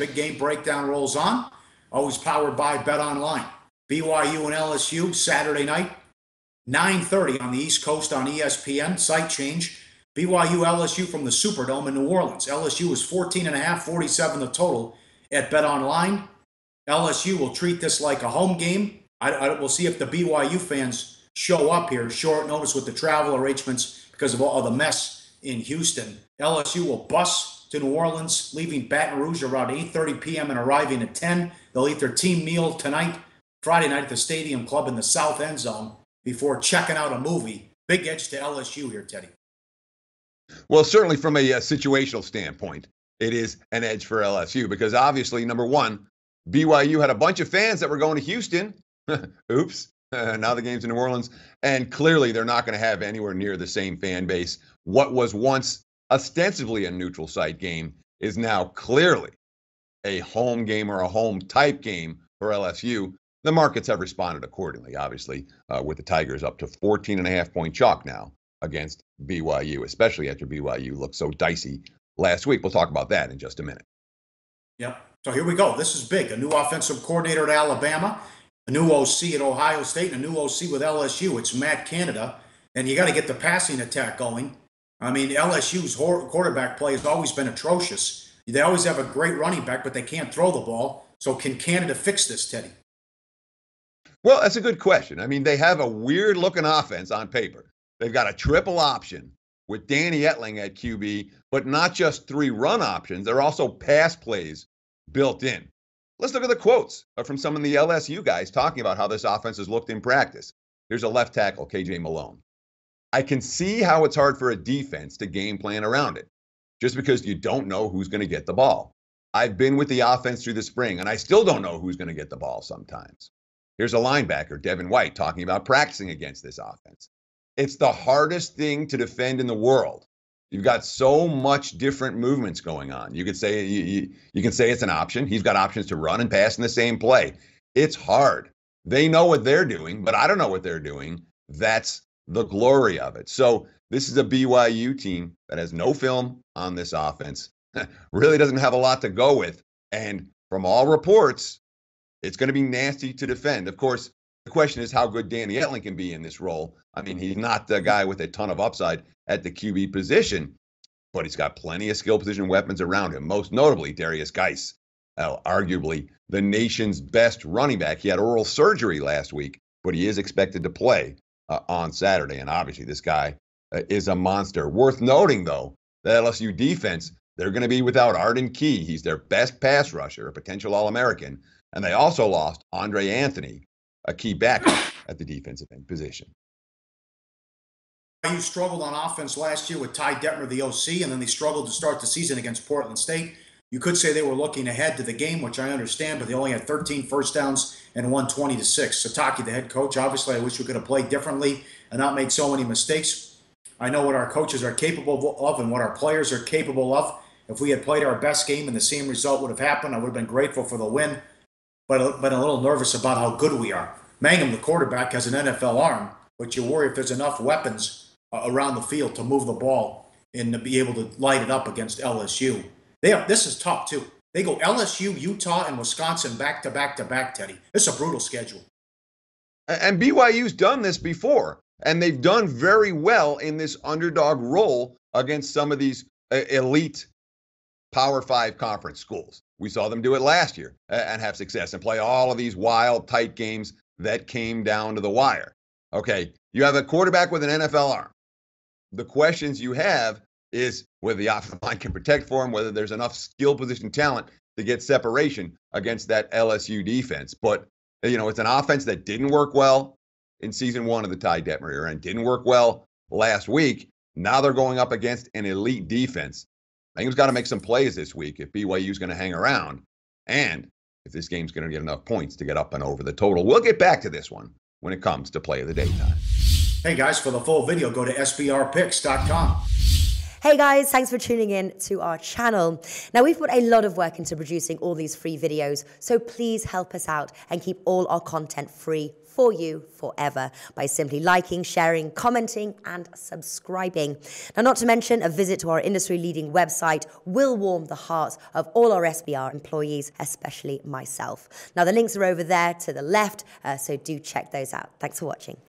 big game breakdown rolls on. Always powered by BetOnline. BYU and LSU Saturday night, 9:30 on the East Coast on ESPN. Site change. BYU LSU from the Superdome in New Orleans. LSU is 14.5, 47 the total at BetOnline. LSU will treat this like a home game. We'll see if the BYU fans show up here, short notice with the travel arrangements because of all the mess in Houston. LSU will bus to New Orleans, leaving Baton Rouge around 8:30 p.m. and arriving at 10. They'll eat their team meal tonight, Friday night at the Stadium Club in the South End Zone before checking out a movie. Big edge to LSU here, Teddy. Well, certainly from a situational standpoint, it is an edge for LSU because obviously, number one, BYU had a bunch of fans that were going to Houston. Oops. Now the game's in New Orleans. And clearly they're not going to have anywhere near the same fan base. What was once ostensibly a neutral site game is now clearly a home game or a home type game for LSU. The markets have responded accordingly, obviously, with the Tigers up to 14.5-point chalk now against BYU, especially after BYU looked so dicey last week. We'll talk about that in just a minute. Yep. So here we go. This is big. A new offensive coordinator at Alabama, a new OC at Ohio State, and a new OC with LSU. It's Matt Canada, and you got to get the passing attack going. I mean, LSU's quarterback play has always been atrocious. They always have a great running back, but they can't throw the ball. So can Canada fix this, Teddy? Well, that's a good question. I mean, they have a weird-looking offense on paper. They've got a triple option with Danny Etling at QB, but not just 3 run options. There are also pass plays built in. Let's look at the quotes from some of the LSU guys talking about how this offense has looked in practice. Here's a left tackle, KJ Malone. I can see how it's hard for a defense to game plan around it, just because you don't know who's going to get the ball. I've been with the offense through the spring, and I still don't know who's going to get the ball sometimes. Here's a linebacker, Devin White, talking about practicing against this offense. It's the hardest thing to defend in the world. You've got so much different movements going on. You could say you can say it's an option. He's got options to run and pass in the same play. It's hard. They know what they're doing, but I don't know what they're doing. That's the glory of it. So this is a BYU team that has no film on this offense, really doesn't have a lot to go with. And from all reports, it's going to be nasty to defend. Of course, the question is how good Danny Etling can be in this role. I mean, he's not the guy with a ton of upside at the QB position, but he's got plenty of skill position weapons around him, most notably Darius Geis, arguably the nation's best running back. He had oral surgery last week, but he is expected to play on Saturday. And obviously this guy is a monster. Worth noting, though, the LSU defense, they're going to be without Arden Key. He's their best pass rusher, a potential All-American. And they also lost Andre Anthony, a key backup at the defensive end position. You struggled on offense last year with Ty Detmer, the OC, and then they struggled to start the season against Portland State. You could say they were looking ahead to the game, which I understand, but they only had 13 first downs and won 20-6. Sataki, the head coach, obviously I wish we could have played differently and not made so many mistakes. I know what our coaches are capable of and what our players are capable of. If we had played our best game and the same result would have happened, I would have been grateful for the win, but a little nervous about how good we are. Mangum, the quarterback, has an NFL arm, but you worry if there's enough weapons around the field to move the ball and to be able to light it up against LSU. This is tough, too. They go LSU, Utah, and Wisconsin back to back to back, Teddy. It's a brutal schedule. And BYU's done this before, and they've done very well in this underdog role against some of these elite Power 5 conference schools. We saw them do it last year and have success and play all of these wild, tight games that came down to the wire. Okay, you have a quarterback with an NFL arm. The questions you have is whether the offensive line can protect for him, whether there's enough skill position talent to get separation against that LSU defense. But, you know, it's an offense that didn't work well in season 1 of the Ty Detmer era and didn't work well last week. Now they're going up against an elite defense. Mangum's got to make some plays this week if BYU's going to hang around and if this game's going to get enough points to get up and over the total. We'll get back to this one when it comes to play of the day time. Hey guys, for the full video, go to sbrpicks.com. Hey guys, thanks for tuning in to our channel. Now, we've put a lot of work into producing all these free videos, so please help us out and keep all our content free for you forever by simply liking, sharing, commenting, and subscribing. Now, not to mention, a visit to our industry-leading website will warm the hearts of all our SBR employees, especially myself. Now, the links are over there to the left, so do check those out. Thanks for watching.